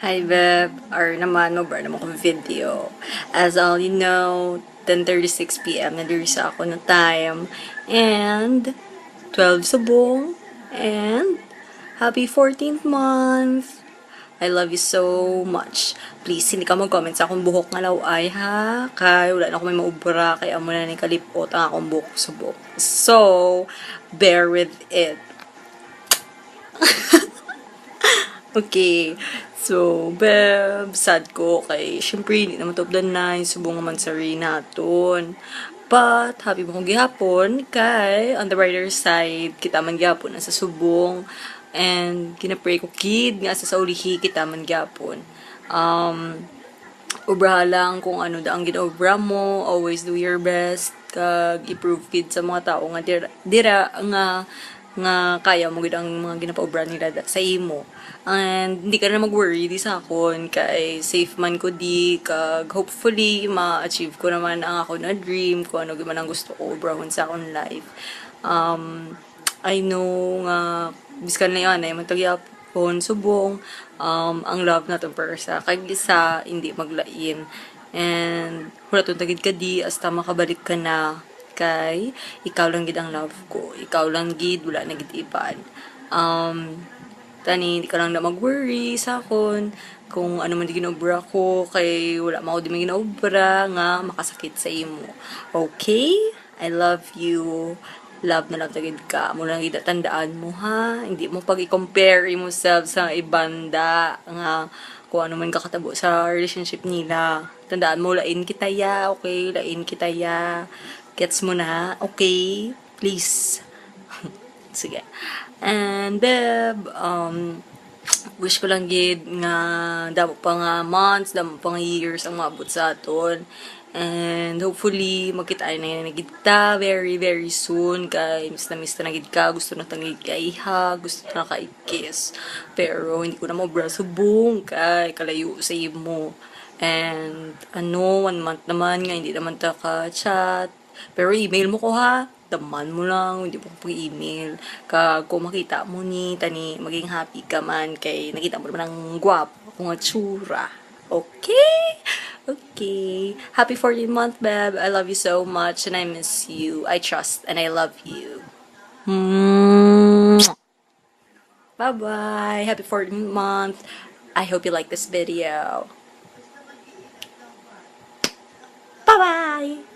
Hi, Beb. Or naman, mag-burn naman kong video. As all you know, 10:36 p.m. nadirisa ako ng time. And, 12 subong. And, happy 14th month. I love you so much. Please, hindi ka mag-comment sa akong buhok nga laway, ha? Kaya wala na akong may maubra, kaya mo na ni kalipot ang akong buhok subok. So, bear with it. Okay. So, beb, sad ko kay, syempre, hindi naman top the 9, subong naman sa rin naton. But, happy mo kong gihapon, kay, on the brighter side, kita man gihapon na sa subong, and, kinapray ko kid, nga sa ulihi, kita man gihapon. Obra lang kung ano da ang ginobra mo, always do your best, kag improve kid sa mga tao nga dira nga kaya mo gid ang mga ginapaobra nila sa imo. And hindi ka na mag-worry di sa akon kay safe man ko di kag hopefully ma-achieve ko naman ang ako na dream ko ano man ang gusto ko obrahon sa akon life. I know nga biskan na yan ay matagyapon subong ang love na to persa kag isa hindi maglain and wala tong tagid ka di hasta makabalik ka na kay ikaw lang gid ang love ko. Ikaw lang gid, wala na gid iban. Tani, di ka lang na mag-worry sa akon kung ano man di ginobra ko kay wala man ako di man ginobra nga makasakit sa imo. Okay? I love you. Love na love tagid ka. Mo lang gid tandaan mo ha. Hindi mo pag i-compare mo sa ibanda nga kung ano man kakatabo sa relationship nila. Tandaan mo, lain kita ya, okay? Lain kita ya. Gets mo na? Okay? Please. Sige. And, Beb, wish ko lang gid nga damo pa nga months, damo pa nga years ang maabot sa aton. And hopefully magkita na gid ta very very soon kay miss na gid ka, gusto na tangig kay iha, gusto na kay kiss. Pero hindi ko na mabra subong kay kalayo sa imo. And ano, 1 month naman nga hindi naman ta ka chat. Pero email mo ko ha. Daman mo lang, hindi mo ko email. Kung makita mo ni, tani, maging happy ka man. Kay nakita mo naman ang gwapo, kung tsura. Okay? Okay. Happy 14th month, Beb. I love you so much and I miss you. I trust and I love you. Bye-bye. Happy 14th month. I hope you like this video. Bye-bye.